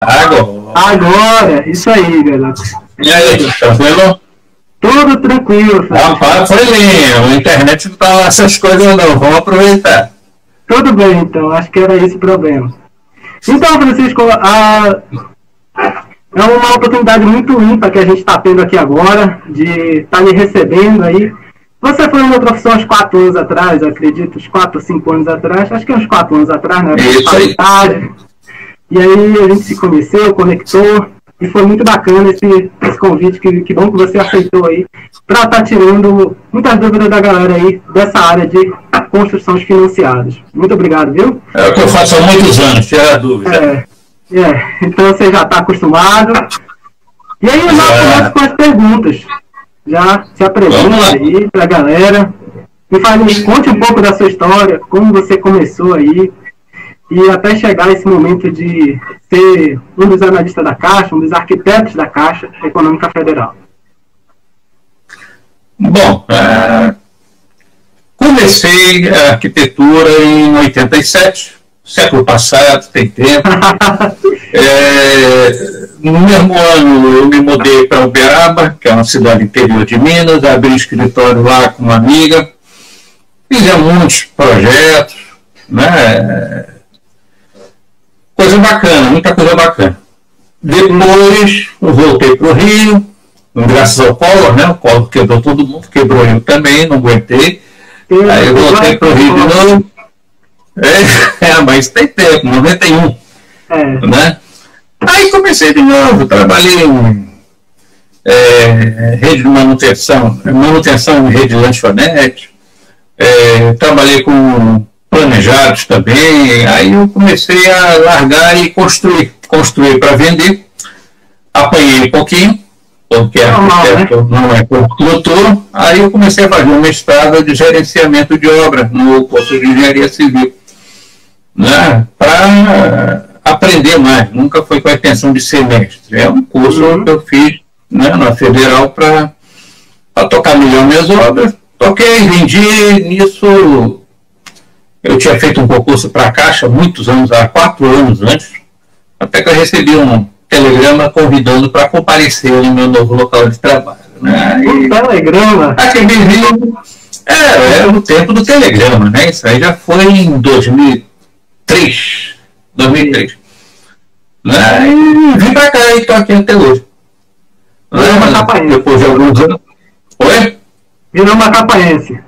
Agora. Agora, isso aí, galera. E aí, tranquilo? Tudo tranquilo, Rapaz, foi lindo. A internet não tá lá essas coisas não. Vamos aproveitar. Tudo bem, então. Acho que era esse o problema. Então, Francisco, é uma oportunidade muito ímpar que a gente está tendo aqui agora, de estar lhe recebendo aí. Você foi uma profissão uns 4 anos atrás, eu acredito, uns 4 ou 5 anos atrás, acho que uns 4 anos atrás, né? Isso aí. E aí a gente se conheceu, conectou, e foi muito bacana esse convite, que bom que você aceitou aí, para estar tirando muitas dúvidas da galera aí dessa área de construções financiadas. Muito obrigado, viu? É o que eu faço há muitos anos, tirar dúvida. Então você já está acostumado. E aí nós começamos com as perguntas. Já se apresenta aí para a galera. Conte um pouco da sua história, como você começou aí, e até chegar esse momento de ser um dos analistas da Caixa, um dos arquitetos da Caixa Econômica Federal. Bom, comecei a arquitetura em 87, século passado, tem tempo. No mesmo ano eu me mudei para Uberaba, que é uma cidade interior de Minas, abri um escritório lá com uma amiga, fizemos muitos projetos, né? Coisa bacana, muita coisa bacana. Depois eu voltei para o Rio, graças ao Collor, né? O Collor quebrou todo mundo, quebrou eu também, não aguentei. Aí eu voltei para o Rio de novo. Mas tem tempo, 91. Né? Aí comecei de novo, trabalhei em rede de manutenção em rede de lanchonete, trabalhei com planejados também, aí eu comecei a largar e construir para vender, apanhei um pouquinho, porque arquiteto não é construtor, aí eu comecei a fazer um mestrado de gerenciamento de obra no curso de engenharia civil, né, para aprender mais, nunca foi com a intenção de ser mestre, é um curso que eu fiz, né, na Federal para tocar melhor minhas obras, toquei, vendi, nisso eu tinha feito um concurso para a Caixa muitos anos, há 4 anos antes, até que eu recebi um telegrama convidando para comparecer no meu novo local de trabalho. Né? Um telegrama? Acabei vindo, era o tempo do telegrama, né? Isso aí já foi em 2003. Né? E vim para cá e estou aqui até hoje. Virou uma capaense. Depois de alguns anos. Oi? Virou uma capaense.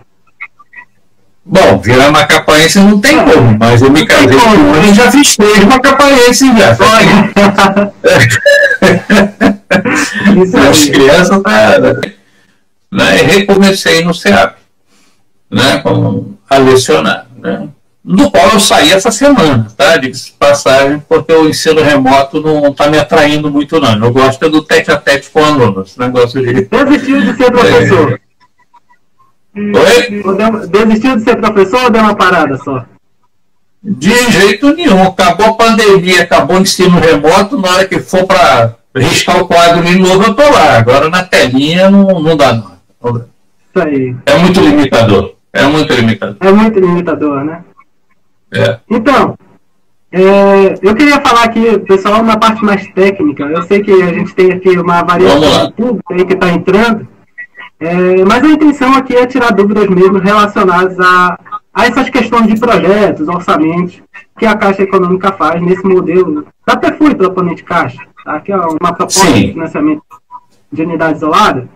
Bom, virar macapaense não tem como, mas eu me casei com um e já fiz 3 macapaense já. As crianças, né, recomecei no SEAP, né, a lecionar, né, do qual eu saí essa semana, tá, de passagem, porque o ensino remoto não está me atraindo muito não, eu gosto do tete-a-tete com alunos, negócio de... Desistiu de ser professor? Oi? Desistiu de ser professor ou deu uma parada só? De jeito nenhum. Acabou a pandemia, acabou o ensino remoto, na hora que for para riscar o quadro de novo, eu estou lá. Agora na telinha não dá não. Isso aí. É muito limitador. É muito limitador, né? É. Então, eu queria falar aqui, pessoal, uma parte mais técnica. Eu sei que a gente tem aqui uma variação de público aí que está entrando. Mas a intenção aqui é tirar dúvidas mesmo relacionadas a essas questões de projetos, orçamentos, que a Caixa Econômica faz nesse modelo da PFUI, propriamente Caixa, tá? Que é uma proposta de financiamento de unidade isolada.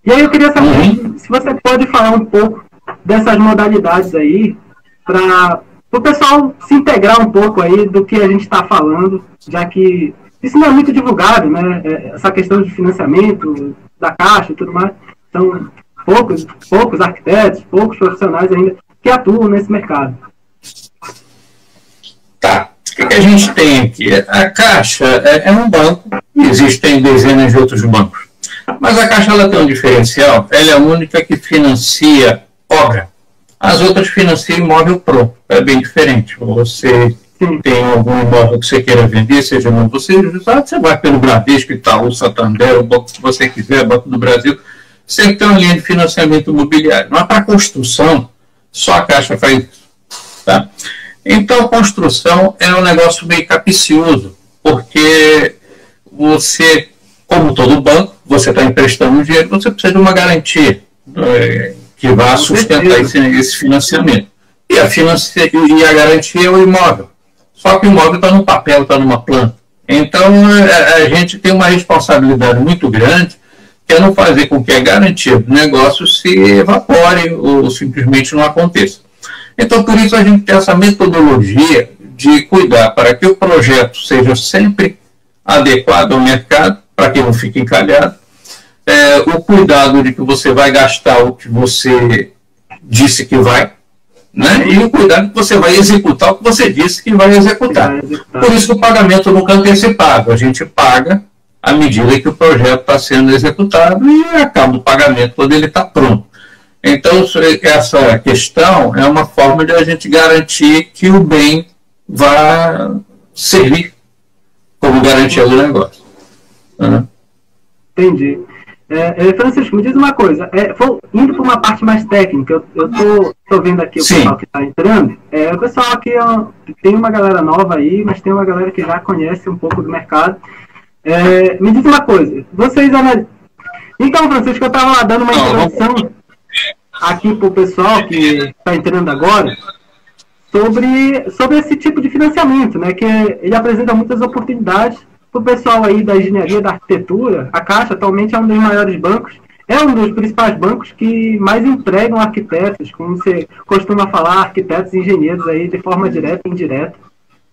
E aí eu queria saber se você pode falar um pouco dessas modalidades aí, para o pessoal se integrar um pouco aí do que a gente está falando, já que isso não é muito divulgado, né? Essa questão de financiamento da Caixa e tudo mais. São poucos arquitetos, poucos profissionais ainda que atuam nesse mercado. Tá. O que a gente tem aqui? A Caixa é um banco, existem dezenas de outros bancos. Mas a Caixa ela tem um diferencial, ela é a única que financia obra. As outras financiam imóvel pronto, é bem diferente. Você tem algum imóvel que você queira vender, seja no você vai pelo Bradesco, Itaú, Santander, o banco que você quiser, Banco do Brasil, sempre tem uma linha de financiamento imobiliário. Mas para construção, só a Caixa faz isso. Tá? Então, a construção é um negócio meio capcioso, porque você, como todo banco, você está emprestando dinheiro, você precisa de uma garantia que vá sustentar esse financiamento. E a garantia é o imóvel. Só que o imóvel está no papel, está numa planta. Então, a gente tem uma responsabilidade muito grande, que é não fazer com que a garantia do negócio se evapore ou simplesmente não aconteça. Então, por isso, a gente tem essa metodologia de cuidar para que o projeto seja sempre adequado ao mercado, para que não fique encalhado, o cuidado de que você vai gastar o que você disse que vai, né? E o cuidado que você vai executar o que você disse que vai executar. Por isso que o pagamento nunca é antecipado. A gente paga à medida que o projeto está sendo executado e acaba o pagamento quando ele está pronto. Então, essa questão é uma forma de a gente garantir que o bem vá servir como garantia do negócio. Entendi. Francisco, me diz uma coisa, indo para uma parte mais técnica, eu tô vendo aqui o pessoal que está entrando, o pessoal aqui tem uma galera nova aí, mas tem uma galera que já conhece um pouco do mercado. Me diz uma coisa, vocês analisam... Então, Francisco, eu estava dando uma introdução aqui para o pessoal que está entrando agora, sobre esse tipo de financiamento, né, que ele apresenta muitas oportunidades para o pessoal aí da engenharia, da arquitetura. A Caixa atualmente é um dos maiores bancos, é um dos principais bancos que mais empregam arquitetos, como você costuma falar, arquitetos e engenheiros aí de forma direta e indireta,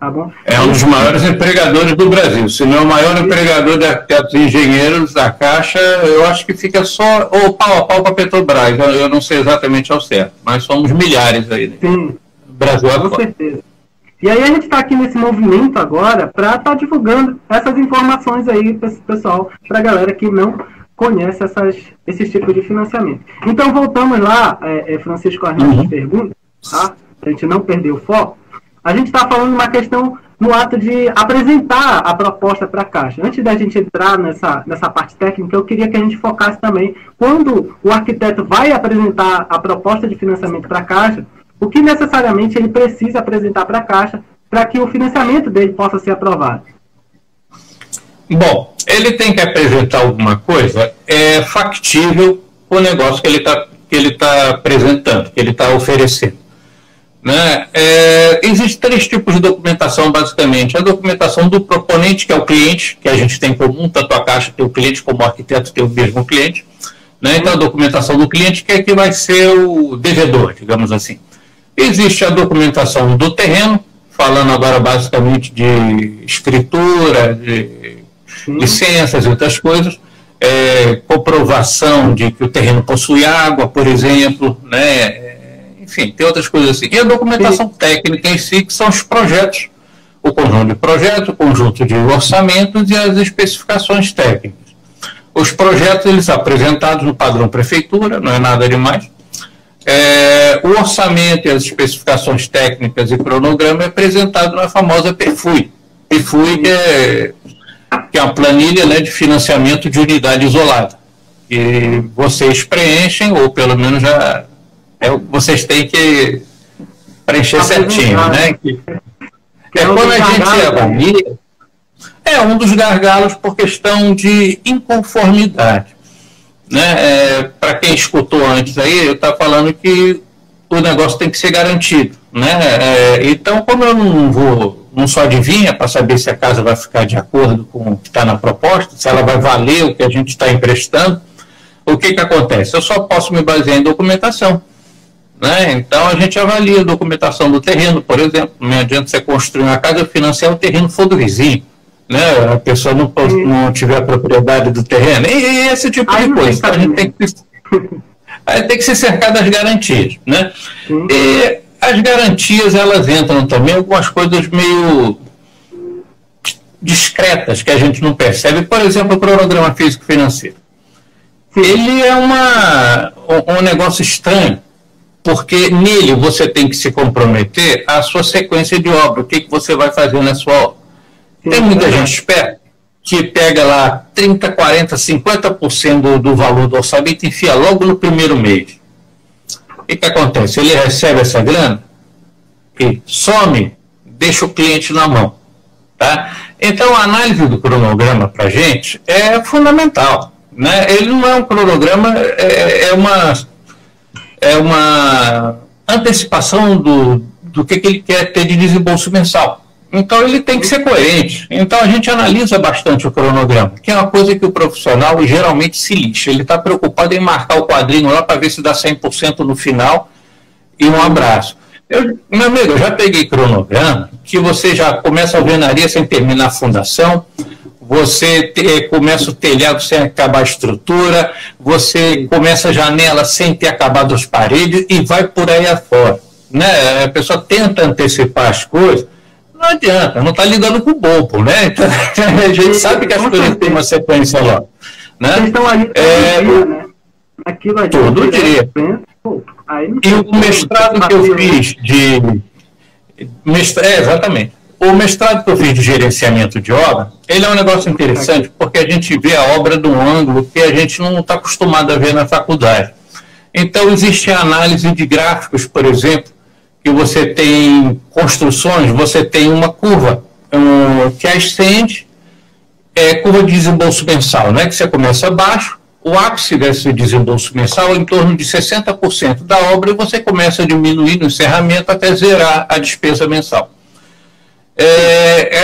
tá bom? É um dos maiores empregadores do Brasil, se não é o maior empregador de arquitetos e engenheiros da Caixa. Eu acho que fica só o pau a pau para a Petrobras, eu não sei exatamente ao certo, mas somos milhares aí, né? Sim, Brasil com certeza. E aí a gente está aqui nesse movimento agora para estar divulgando essas informações aí para esse pessoal, para a galera que não conhece esses tipos de financiamento. Então voltamos lá, Francisco, às nossas perguntas, tá? Para a gente não perder o foco. A gente está falando uma questão no ato de apresentar a proposta para a Caixa. Antes da gente entrar nessa parte técnica, eu queria que a gente focasse também, quando o arquiteto vai apresentar a proposta de financiamento para a Caixa, o que necessariamente ele precisa apresentar para a Caixa para que o financiamento dele possa ser aprovado? Bom, ele tem que apresentar alguma coisa factível o negócio que ele tá apresentando, que ele está oferecendo. Né? Existem 3 tipos de documentação, basicamente. A documentação do proponente, que é o cliente, que a gente tem em comum, tanto a Caixa tem o cliente como o arquiteto tem o mesmo cliente. Né? Então, a documentação do cliente, que vai ser o devedor, digamos assim. Existe a documentação do terreno, falando agora basicamente de escritura, de licenças e outras coisas, comprovação de que o terreno possui água, por exemplo, né? Enfim, tem outras coisas assim. E a documentação técnica em si, que são os projetos, o conjunto de projetos, o conjunto de orçamentos e as especificações técnicas. Os projetos, eles são apresentados no padrão prefeitura, não é nada demais. O orçamento e as especificações técnicas e cronograma é apresentado na famosa PFUI. PFUI que é uma planilha, né, de financiamento de unidade isolada. E vocês preenchem, ou pelo menos vocês têm que preencher certinho, né? Quando a gente avalia, um dos gargalos por questão de inconformidade. Né? Para quem escutou antes aí, eu estava falando que o negócio tem que ser garantido. Né? Então, como eu não sou adivinha para saber se a casa vai ficar de acordo com o que está na proposta, se ela vai valer o que a gente está emprestando, o que acontece? Eu só posso me basear em documentação. Né? Então, a gente avalia a documentação do terreno, por exemplo. Não adianta você construir uma casa e financiar o terreno for do vizinho. Né? A pessoa não tiver a propriedade do terreno, e esse tipo de coisa. Então, a gente tem que se cercar das garantias. Né? E as garantias, elas entram também algumas coisas meio discretas que a gente não percebe. Por exemplo, o cronograma físico-financeiro. Ele é um negócio estranho, porque nele você tem que se comprometer à sua sequência de obra, o que você vai fazer na sua obra. Tem muita gente esperta que pega lá 30%, 40%, 50% do valor do orçamento e enfia logo no primeiro mês. O que acontece? Ele recebe essa grana e some, deixa o cliente na mão. Tá? Então, a análise do cronograma para a gente é fundamental. Né? Ele não é um cronograma, é uma antecipação do que ele quer ter de desembolso mensal. Então, ele tem que ser coerente. Então, a gente analisa bastante o cronograma, que é uma coisa que o profissional geralmente se lixa. Ele está preocupado em marcar o quadrinho lá para ver se dá 100% no final e um abraço. Meu amigo, eu já peguei cronograma que você já começa a alvenaria sem terminar a fundação, você começa o telhado sem acabar a estrutura, você começa a janela sem ter acabado as paredes e vai por aí afora. Né? A pessoa tenta antecipar as coisas, não adianta, não está lidando com o bobo, né? Então, a gente sabe que as coisas têm uma sequência lá. Né? Vocês estão ali né? Aquilo ali, todo dia. E o mestrado que eu fiz exatamente. O mestrado que eu fiz de gerenciamento de obra, ele é um negócio interessante porque a gente vê a obra de um ângulo que a gente não está acostumado a ver na faculdade. Então, existe a análise de gráficos, por exemplo, que você tem construções, você tem uma curva que ascende, curva de desembolso mensal, né? Que você começa abaixo, o ápice desse desembolso mensal é em torno de 60% da obra e você começa a diminuir no encerramento até zerar a despesa mensal.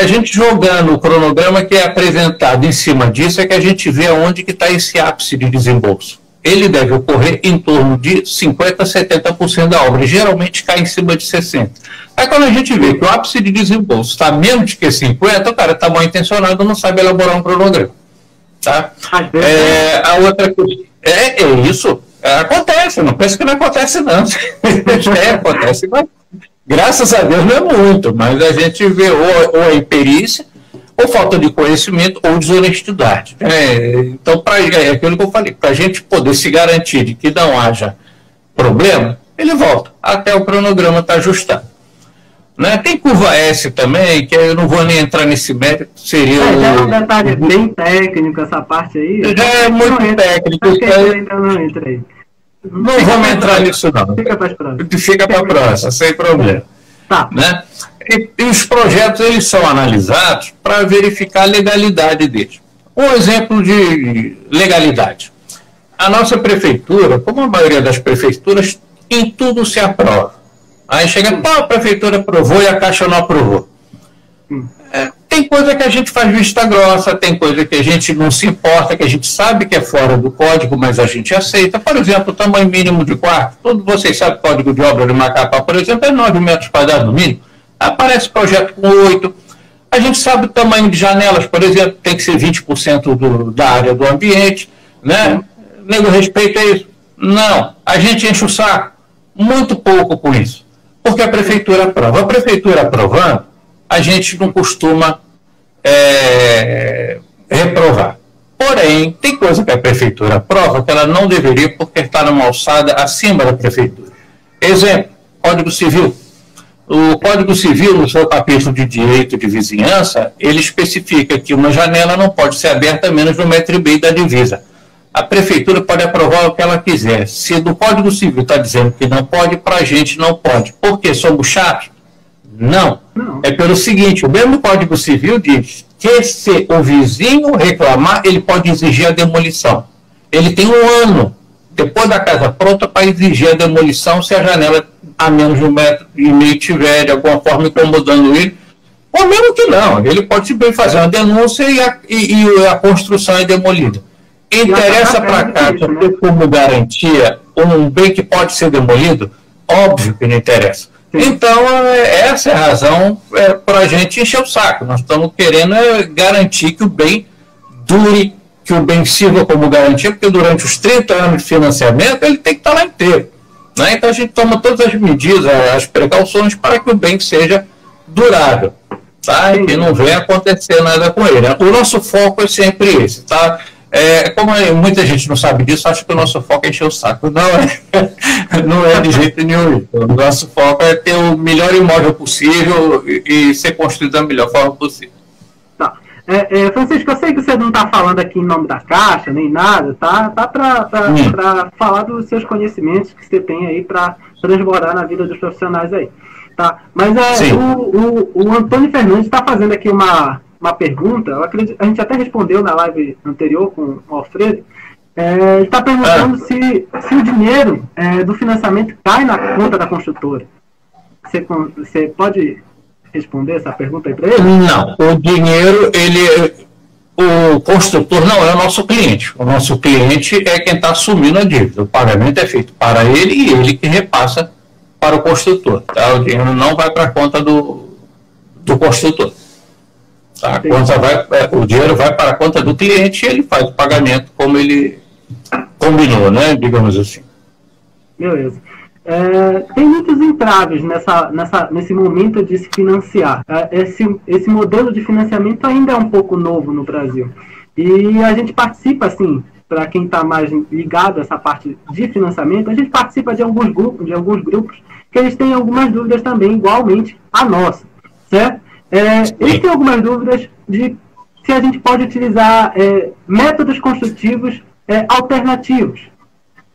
A gente jogando o cronograma que é apresentado em cima disso é que a gente vê onde que está esse ápice de desembolso. Ele deve ocorrer em torno de 50% a 70% da obra, geralmente cai em cima de 60%. Aí quando a gente vê que o ápice de desembolso está menos que 50%, o cara está mal intencionado, não sabe elaborar um cronograma. Tá? A outra coisa, isso, acontece, não penso que não acontece não. Acontece, mas graças a Deus não é muito, mas a gente vê ou a imperícia, ou falta de conhecimento, ou desonestidade. Então, é aquilo que eu falei, para a gente poder se garantir de que não haja problema, ele volta até o cronograma estar ajustado. Né? Tem curva S também, que eu não vou nem entrar nesse mérito, seria já é um detalhe bem técnico essa parte aí. Já é muito técnico. Não vamos entrar nisso não. Fica para a próxima, sem problema. Tá. Né? E os projetos eles são analisados para verificar a legalidade deles. Um exemplo de legalidade. A nossa prefeitura, como a maioria das prefeituras, em tudo se aprova. Aí chega, a prefeitura aprovou e a Caixa não aprovou. Tem coisa que a gente faz vista grossa, tem coisa que a gente não se importa, que a gente sabe que é fora do código, mas a gente aceita. Por exemplo, o tamanho mínimo de quarto. Todos vocês sabem que o código de obra de Macapá, por exemplo, é 9 metros quadrados no mínimo. Aparece projeto com 8. A gente sabe o tamanho de janelas, por exemplo, tem que ser 20% da área do ambiente. Né? Nego respeito é isso. Não, a gente enche o saco muito pouco com isso. Porque a prefeitura aprova. A prefeitura aprovando, a gente não costuma reprovar. Porém, tem coisa que a prefeitura aprova que ela não deveria porque está numa alçada acima da prefeitura. Exemplo, Código Civil. O Código Civil, no seu capítulo de direito de vizinhança, ele especifica que uma janela não pode ser aberta a menos de 1,5 metro da divisa. A prefeitura pode aprovar o que ela quiser. Se do Código Civil está dizendo que não pode, para a gente não pode. Por quê? Somos chatos? Não. É pelo seguinte, o mesmo Código Civil diz que se o vizinho reclamar, ele pode exigir a demolição. Ele tem 1 ano, depois da casa pronta, para exigir a demolição se a janela a menos de 1,5 metro tiver de alguma forma incomodando ele. Ou mesmo que não, ele pode simplesmente fazer uma denúncia e a construção é demolida. Interessa para cá ter como garantia um bem que pode ser demolido? Óbvio que não interessa. Então, essa é a razão para a gente encher o saco. Nós estamos querendo garantir que o bem dure, que o bem sirva como garantia, porque durante os 30 anos de financiamento ele tem que estar lá inteiro. Né? Então, a gente toma todas as medidas, as precauções para que o bem seja durável. Tá? E que não venha acontecer nada com ele. O nosso foco é sempre esse, tá? Como muita gente não sabe disso, acho que o nosso foco é encher o saco. Não é de jeito nenhum. O nosso foco é ter o melhor imóvel possível e ser construído da melhor forma possível. Tá. Francisco, eu sei que você não está falando aqui em nome da Caixa, nem nada, tá? Tá para falar dos seus conhecimentos que você tem aí para transbordar na vida dos profissionais aí. Tá, mas o Antônio Fernandes está fazendo aqui uma pergunta, eu acredito, a gente até respondeu na live anterior com o Alfredo. Ele está perguntando se o dinheiro do financiamento cai na conta da construtora. Você pode responder essa pergunta aí para ele? Não, o dinheiro, o construtor não é o nosso cliente. O nosso cliente é quem está assumindo a dívida. O pagamento é feito para ele e ele que repassa para o construtor. Tá? O dinheiro não vai para a conta do construtor. Tá? O dinheiro vai para a conta do cliente e ele faz o pagamento como ele combinou, né? Digamos assim. Beleza. Tem muitos entraves nesse momento de se financiar. Esse modelo de financiamento ainda é um pouco novo no Brasil. E a gente participa, assim, para quem está mais ligado a essa parte de financiamento, a gente participa de alguns grupos que eles têm algumas dúvidas também, igualmente a nossa, certo? Eles têm algumas dúvidas de se a gente pode utilizar métodos construtivos alternativos.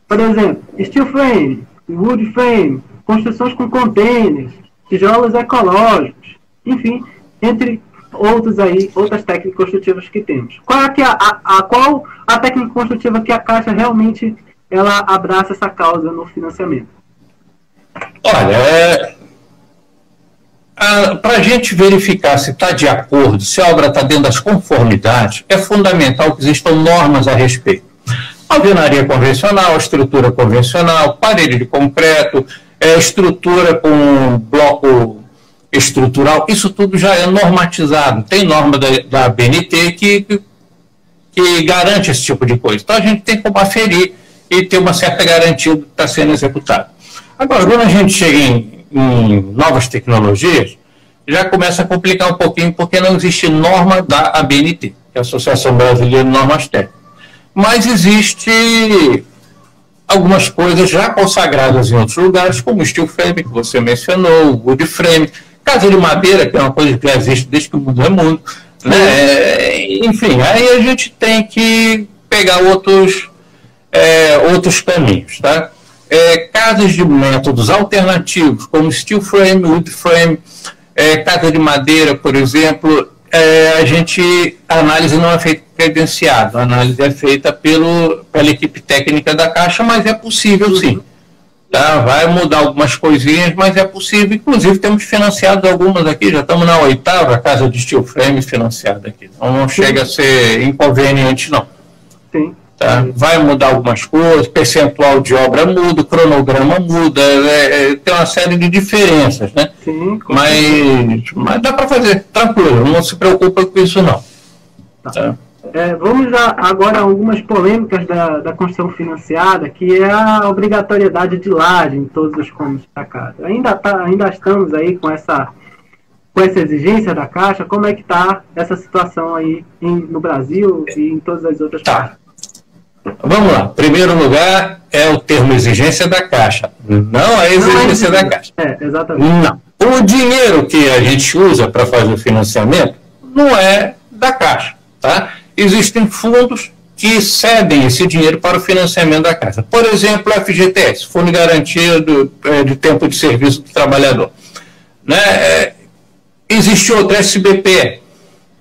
Por exemplo, steel frame, wood frame, construções com containers, tijolos ecológicos, enfim, entre outras técnicas construtivas que temos. Qual a técnica construtiva que a Caixa realmente ela abraça essa causa no financiamento? Olha, para a gente verificar se está de acordo, se a obra está dentro das conformidades, é fundamental que existam normas a respeito. Alvenaria convencional, estrutura convencional, parede de concreto, estrutura com bloco estrutural, isso tudo já é normatizado. Tem norma da ABNT que garante esse tipo de coisa. Então a gente tem como aferir e ter uma certa garantia do que está sendo executado. Agora, quando a gente chega em novas tecnologias, já começa a complicar um pouquinho, porque não existe norma da ABNT, que é a Associação Brasileira de Normas Técnicas. Mas existe algumas coisas já consagradas em outros lugares, como o steel frame, que você mencionou, o wood frame, casa de madeira, que é uma coisa que já existe desde que o mundo é mundo, né? Enfim, aí a gente tem que pegar outros caminhos, tá? Casas de métodos alternativos, como steel frame, wood frame, casa de madeira, por exemplo, a análise não é feita credenciada, a análise é feita pela equipe técnica da Caixa, mas é possível sim. Tá? Vai mudar algumas coisinhas, mas é possível. Inclusive temos financiado algumas aqui, já estamos na 8ª casa de steel frame financiada aqui. Então não chega a ser inconveniente não. Sim. Tá? Vai mudar algumas coisas, percentual de obra muda, o cronograma muda, tem uma série de diferenças, né? Sim, mas dá para fazer, tranquilo, não se preocupa com isso não. Tá. Vamos agora a algumas polêmicas da construção financiada, que é a obrigatoriedade de laje em todos os cômodos da casa. Ainda estamos aí com essa exigência da Caixa. Como é que está essa situação aí no Brasil e em todas as outras partes? Vamos lá. Primeiro lugar é o termo exigência da Caixa, não a exigência da Caixa. Exatamente. Não. O dinheiro que a gente usa para fazer o financiamento não é da Caixa, tá? Existem fundos que cedem esse dinheiro para o financiamento da casa. Por exemplo, o FGTS, Fundo de Garantia de Tempo de Serviço do Trabalhador. Né? Existe outro SBPE,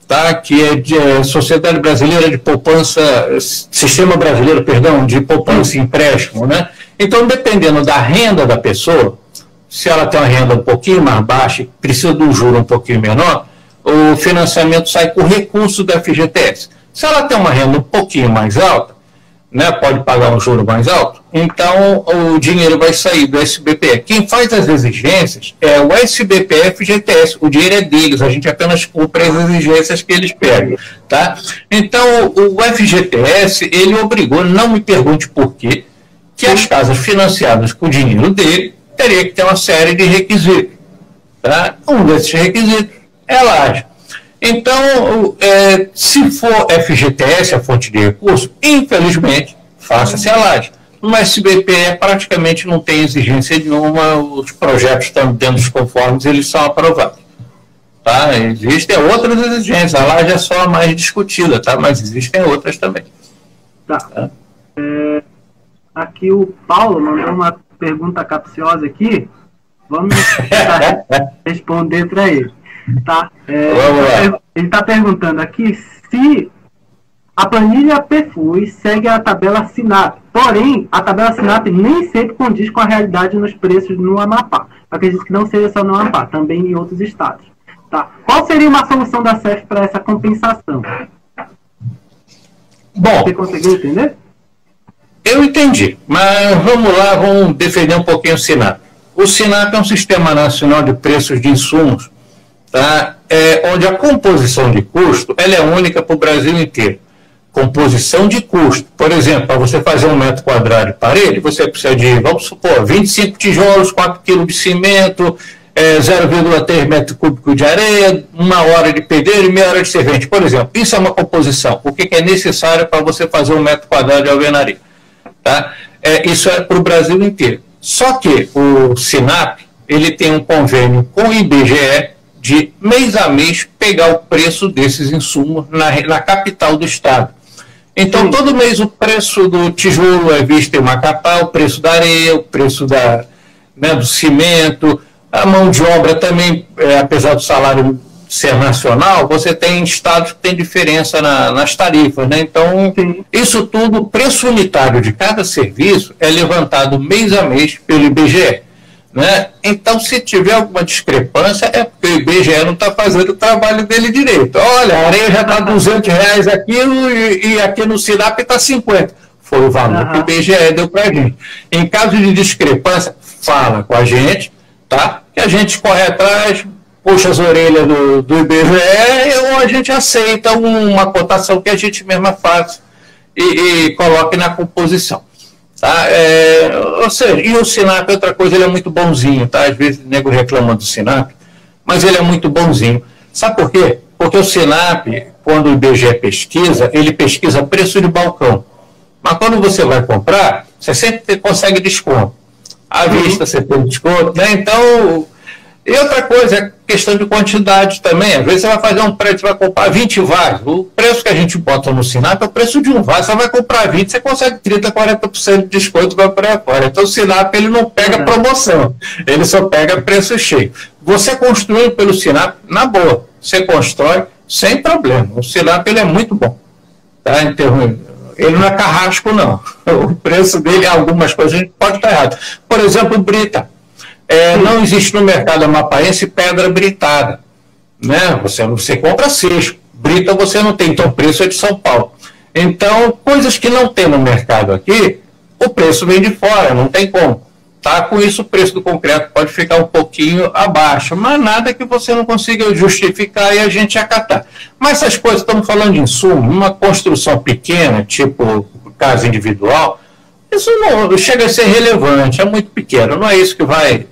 tá? Que é de Sociedade Brasileira de Poupança, Sistema Brasileiro, perdão, de Poupança e Empréstimo. Né? Então, dependendo da renda da pessoa, se ela tem uma renda um pouquinho mais baixa e precisa de um juro um pouquinho menor, o financiamento sai com recurso do FGTS. Se ela tem uma renda um pouquinho mais alta, né, pode pagar um juro mais alto, então o dinheiro vai sair do SBPE. Quem faz as exigências é o SBPE FGTS, o dinheiro é deles, a gente apenas cumpre as exigências que eles pegam. Tá? Então o FGTS, ele obrigou, não me pergunte por quê, que as casas financiadas com o dinheiro dele teria que ter uma série de requisitos. Tá? Um desses requisitos é a laje. Então, se for FGTS, a fonte de recurso, infelizmente, faça-se a laje. No SBPE praticamente não tem exigência nenhuma, os projetos estão dentro dos conformes, eles são aprovados. Tá? Existem outras exigências, a laje é só a mais discutida, tá? Mas existem outras também. Tá. Aqui o Paulo mandou uma pergunta capciosa aqui. Vamos tentar responder para ele. Tá? Ele está perguntando aqui se a planilha PFUI segue a tabela SINAP. Porém, a tabela SINAP nem sempre condiz com a realidade nos preços no Amapá. Acredito que não seja só no Amapá, também em outros estados. Tá? Qual seria uma solução da CEF para essa compensação? Bom, você conseguiu entender? Eu entendi, mas vamos lá, vamos defender um pouquinho o SINAP. O SINAP é um Sistema Nacional de Preços de Insumos, tá? Onde a composição de custo ela é única para o Brasil inteiro. Composição de custo. Por exemplo, para você fazer 1 metro quadrado de parede, você precisa de, vamos supor, 25 tijolos, 4 kg de cimento, 0,3 metro cúbico de areia, 1 hora de pedreiro e meia hora de servente. Por exemplo, isso é uma composição. O que é necessário para você fazer 1 metro quadrado de alvenaria? Tá? Isso é para o Brasil inteiro. Só que o SINAP ele tem um convênio com o IBGE de mês a mês pegar o preço desses insumos na capital do estado. Então, todo mês o preço do tijolo é visto em Macapá, o preço da areia, o preço do cimento, a mão de obra também, apesar do salário ser nacional, você tem estados que tem diferença nas tarifas, né? Então, isso tudo, o preço unitário de cada serviço é levantado mês a mês pelo IBGE, né? Então, se tiver alguma discrepância, é porque o IBGE não está fazendo o trabalho dele direito. Olha, a areia já está R$200 aquilo e aqui no SINAP está 50. Foi o valor que o IBGE deu para a gente. Em caso de discrepância, fala com a gente, tá? Que a gente corre atrás, puxa as orelhas do IBGE ou a gente aceita uma cotação que a gente mesma faz e coloque na composição. Tá? Ou seja, e o SINAP, outra coisa, ele é muito bonzinho, tá? Às vezes o nego reclama do SINAP, mas ele é muito bonzinho. Sabe por quê? Porque o SINAP, quando o IBGE pesquisa, ele pesquisa preço de balcão. Mas quando você vai comprar, você sempre consegue desconto. À vista você tem desconto, né? Então, e outra coisa, é questão de quantidade também. Às vezes você vai fazer um preço, você vai comprar 20 vasos. O preço que a gente bota no SINAP é o preço de um vaso. Você vai comprar 20, você consegue 30%, 40% de desconto, vai para fora. Então o SINAP ele não pega promoção, ele só pega preço cheio. Você construindo pelo SINAP, na boa, você constrói sem problema. O SINAP ele é muito bom. Tá? Então, ele não é carrasco, não. O preço dele, algumas coisas a gente pode estar errado. Por exemplo, brita. Não existe no mercado amapaense pedra britada, né? Você compra seixo, brita você não tem, então o preço é de São Paulo. Então, coisas que não tem no mercado aqui, o preço vem de fora, não tem como. Tá? Com isso, o preço do concreto pode ficar um pouquinho abaixo, mas nada que você não consiga justificar e a gente acatar. Mas essas coisas, estamos falando de insumo, uma construção pequena, tipo casa individual, isso não chega a ser relevante, é muito pequeno, não é isso que vai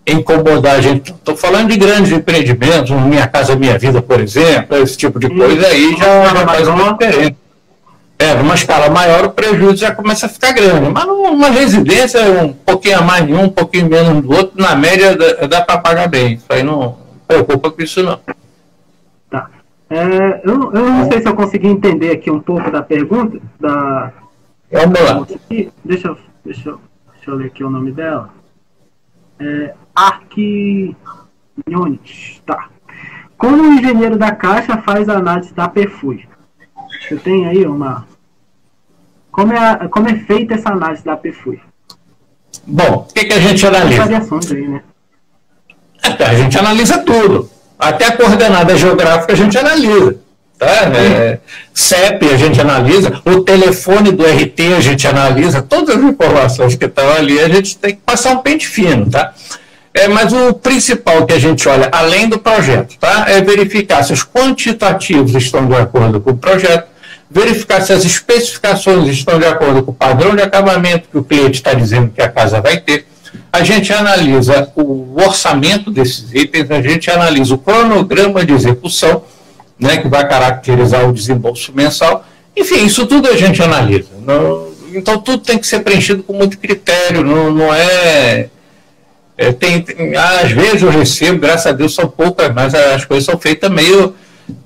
incomodar a gente. Estou falando de grandes empreendimentos, Minha Casa Minha Vida, por exemplo, esse tipo de coisa aí já faz uma diferença. Numa escala maior o prejuízo já começa a ficar grande, mas numa residência um pouquinho a mais de um pouquinho menos do outro, na média dá para pagar bem, isso aí não preocupa com isso não. Tá. Eu não sei se eu consegui entender aqui um pouco da pergunta Vamos lá. Deixa eu ler aqui o nome dela. Arquinhones. Tá. Como o engenheiro da Caixa faz a análise da PFUI? Você tem aí como é feita essa análise da PFUI? Bom, o que a gente analisa? Variações aí, né? A gente analisa tudo. Até a coordenada geográfica a gente analisa. Tá? CEP a gente analisa, o telefone do RT a gente analisa, todas as informações que estão ali a gente tem que passar um pente fino, tá? Mas o principal que a gente olha, além do projeto, tá? É verificar se os quantitativos estão de acordo com o projeto, verificar se as especificações estão de acordo com o padrão de acabamento que o cliente está dizendo que a casa vai ter. A gente analisa o orçamento desses itens, a gente analisa o cronograma de execução, né, que vai caracterizar o desembolso mensal. Enfim, isso tudo a gente analisa. Então, tudo tem que ser preenchido com muito critério, não é... às vezes eu recebo, graças a Deus são poucas, mas as coisas são feitas meio...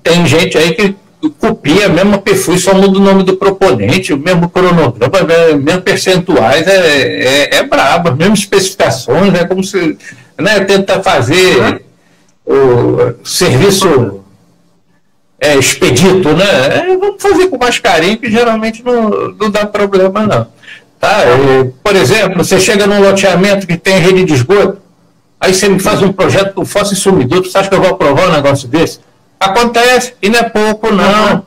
Tem gente aí que copia a mesma perfil, só muda o nome do proponente, o mesmo cronograma, mesmo percentuais, é brabo, as mesmas especificações, é como se, né, tenta fazer o serviço expedito, né? Vamos fazer com mais carinho, que geralmente não dá problema, não. Tá? Por exemplo, você chega num loteamento que tem rede de esgoto, aí você me faz um projeto com fossa e sumidouro, você acha que eu vou aprovar um negócio desse? Acontece, e não é pouco, não.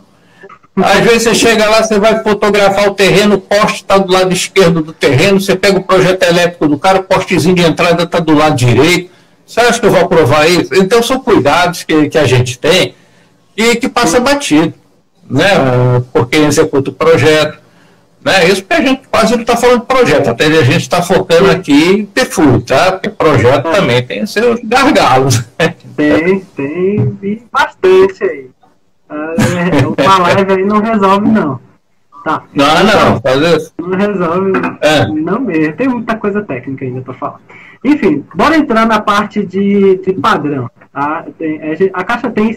Às vezes você chega lá, você vai fotografar o terreno, o poste está do lado esquerdo do terreno, você pega o projeto elétrico do cara, o postezinho de entrada está do lado direito. Você acha que eu vou aprovar isso? Então são cuidados que a gente tem e que passa batido, né? Por quem executa o projeto. Né? Isso porque a gente quase não está falando de projeto, até a gente está focando aqui em perfil, tá? Porque projeto também tem seus gargalos. Tem bastante aí. Uma live aí não resolve, não. Tá. Não resolve, não mesmo. Tem muita coisa técnica ainda para falar. Enfim, bora entrar na parte de padrão. Tá? A Caixa tem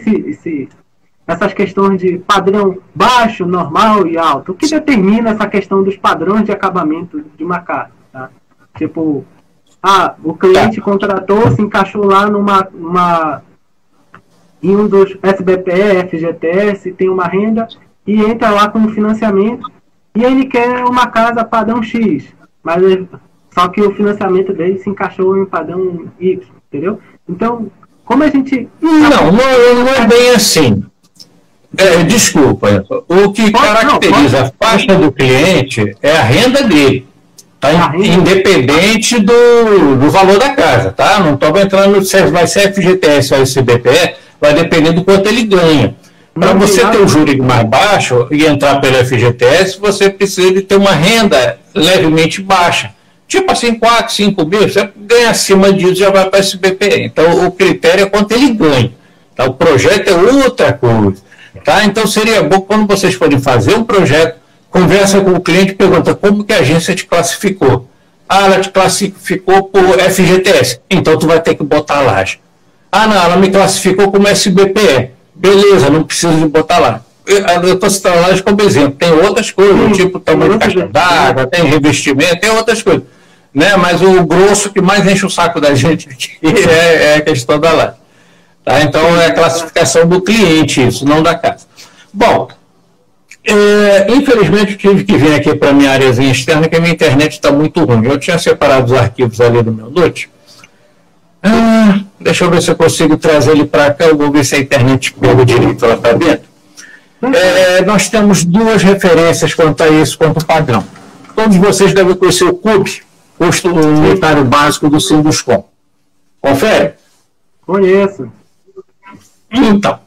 essas questões de padrão baixo, normal e alto. O que determina essa questão dos padrões de acabamento de uma casa? Tá? Tipo, o cliente contratou, se encaixou lá em um dos SBPE, FGTS, tem uma renda e entra lá com um financiamento e ele quer uma casa padrão X, mas só que o financiamento dele se encaixou em padrão Y, entendeu? Então, como a gente... Não é bem assim. Desculpa, o que caracteriza a faixa do cliente é a renda dele, tá? Independente do valor da casa, tá? Não estou entrando se vai ser FGTS ou SBPE, vai depender do quanto ele ganha. Para você ter o juro mais baixo e entrar pelo FGTS, você precisa de ter uma renda levemente baixa. Tipo assim, 4, 5 mil, você ganha acima disso, já vai para SBPE. Então, o critério é quanto ele ganha. Tá? O projeto é outra coisa. Tá? Então, seria bom quando vocês forem fazer um projeto, conversa com o cliente e pergunta como que a agência te classificou. Ela te classificou por FGTS. Então, tu vai ter que botar a laje. Não, ela me classificou como SBPE. Beleza, não precisa de botar lá. Eu estou citando lá como exemplo. Tem outras coisas, tipo tamanho de caixa d'água, tem revestimento, tem outras coisas. Né? Mas o grosso que mais enche o saco da gente aqui é a questão da laje. Tá? Então é a classificação do cliente, isso, não da casa. Bom, infelizmente eu tive que vir aqui para a minha áreazinha externa, porque a minha internet está muito ruim. Eu tinha separado os arquivos ali do meu note. Deixa eu ver se eu consigo trazer ele para cá. Eu vou ver se a internet pega direito lá para dentro. Nós temos duas referências quanto a isso, quanto ao padrão. Todos vocês devem conhecer o CUB, Custo Unitário Básico do Sinduscom. Confere? Conheço. Então,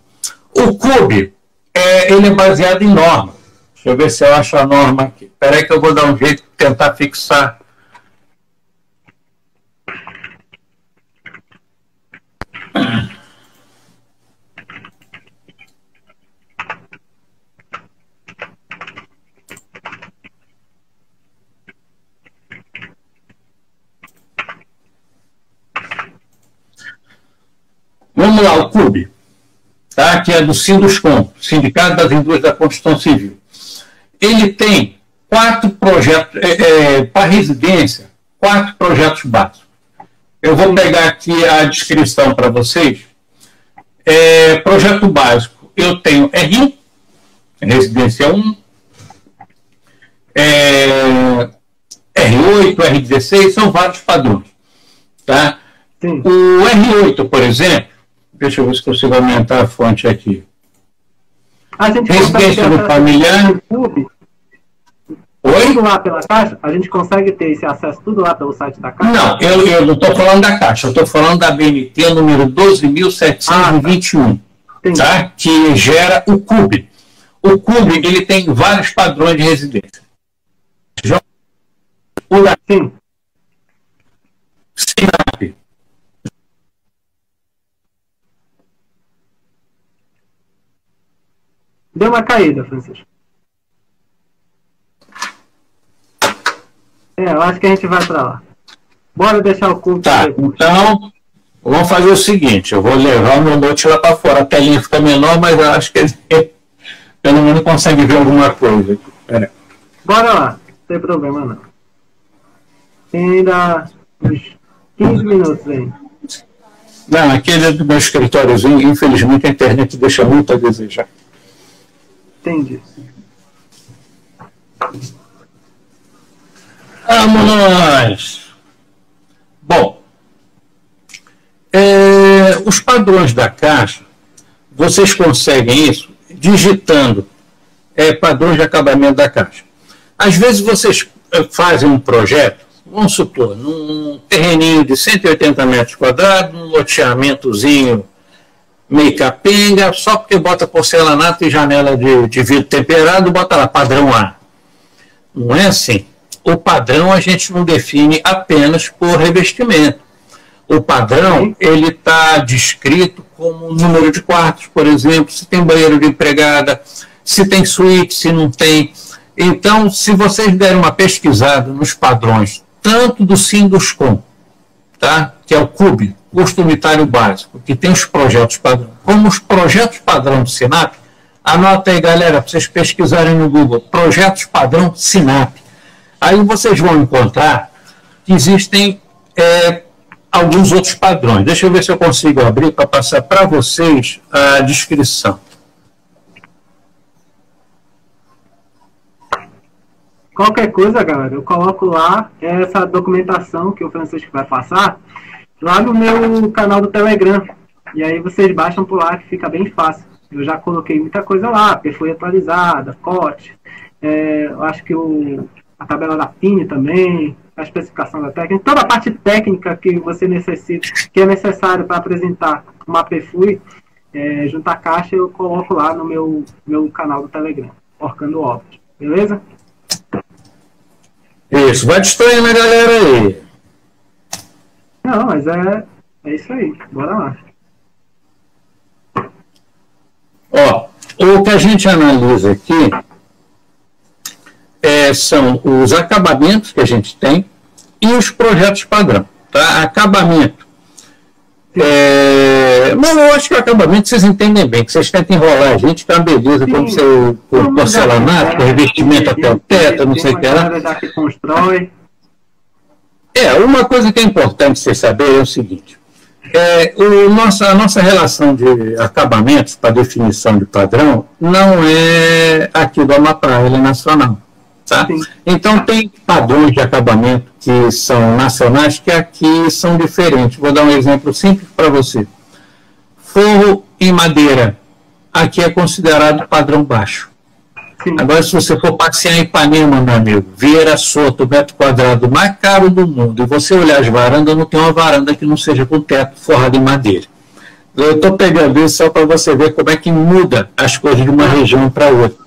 o CUB, ele é baseado em norma. Deixa eu ver se eu acho a norma aqui. Espera aí que eu vou dar um jeito de tentar fixar. Vamos lá, o CUB, tá? Que é do Sinduscom, Sindicato das Indústrias da Construção Civil. Ele tem 4 projetos, para residência, 4 projetos básicos. Eu vou pegar aqui a descrição para vocês. Projeto básico, eu tenho R1, residência 1, R8, R16, são vários padrões. Tá? Sim. O R8, por exemplo, deixa eu ver se consigo aumentar a fonte aqui. Residência do familiar. Oi? Tudo lá pela Caixa? A gente consegue ter esse acesso tudo lá pelo site da Caixa? Não, eu não estou falando da Caixa, eu estou falando da BNT número 12.721, tá? Que gera o CUB. O CUB, ele tem vários padrões de residência. Sim. SINAP. Deu uma caída, Francisco. Eu acho que a gente vai para lá. Bora deixar o CUB. Tá, então, vamos fazer o seguinte, eu vou levar o meu note lá para fora. A telinha fica menor, mas eu acho que pelo menos consegue ver alguma coisa. Bora lá, não tem problema não. Tem ainda uns 15 minutos aí. Não, aquele do meu escritóriozinho, infelizmente a internet deixa muito a desejar. Entendi. Vamos! Bom, os padrões da caixa, vocês conseguem isso digitando padrões de acabamento da caixa. Às vezes vocês fazem um projeto, vamos supor, num terreninho de 180 metros quadrados, um loteamentozinho meio capenga, só porque bota porcelanato e janela de vidro temperado, bota lá, padrão A. Não é assim. O padrão a gente não define apenas por revestimento. O padrão, ele está descrito como número de quartos, por exemplo, se tem banheiro de empregada, se tem suíte, se não tem. Então, se vocês derem uma pesquisada nos padrões, tanto do Sinduscom, tá? Que é o CUB, custo unitário básico, que tem os projetos padrão, como os projetos padrão do SINAP, anota aí, galera, para vocês pesquisarem no Google, projetos padrão SINAP. Aí vocês vão encontrar que existem alguns outros padrões. Deixa eu ver se eu consigo abrir para passar para vocês a descrição. Qualquer coisa, galera, eu coloco lá essa documentação que o Francisco vai passar lá no meu canal do Telegram. E aí vocês baixam por lá, que fica bem fácil. Eu já coloquei muita coisa lá, porque foi atualizada, corte. Eu acho que a tabela da PIN também, a especificação da técnica, toda a parte técnica que você necessita, que é necessário para apresentar uma PFUI, junto à caixa, eu coloco lá no meu canal do Telegram, Orcando Obras. Beleza? Isso, vai distraindo a galera aí. Não, mas é isso aí, bora lá. Ó, o que a gente analisa aqui são os acabamentos que a gente tem e os projetos padrão. Tá? Acabamento. Mas eu acho que o acabamento vocês entendem bem, que vocês tentam enrolar a gente, que é uma beleza, como você, com porcelanato, com revestimento até o teto, não sei o que lá. Uma coisa que é importante vocês saberem é o seguinte. A nossa relação de acabamentos para definição de padrão não é aqui do Amapá, ela é nacional. Tá? Então, tem padrões de acabamento que são nacionais que aqui são diferentes. Vou dar um exemplo simples para você. Forro em madeira, aqui é considerado padrão baixo. Sim. Agora, se você for passear em Ipanema, meu amigo, Vieira Soto, metro quadrado mais caro do mundo, e você olhar as varandas, não tem uma varanda que não seja com teto forrado em madeira. Eu estou pegando isso só para você ver como é que muda as coisas de uma região para outra.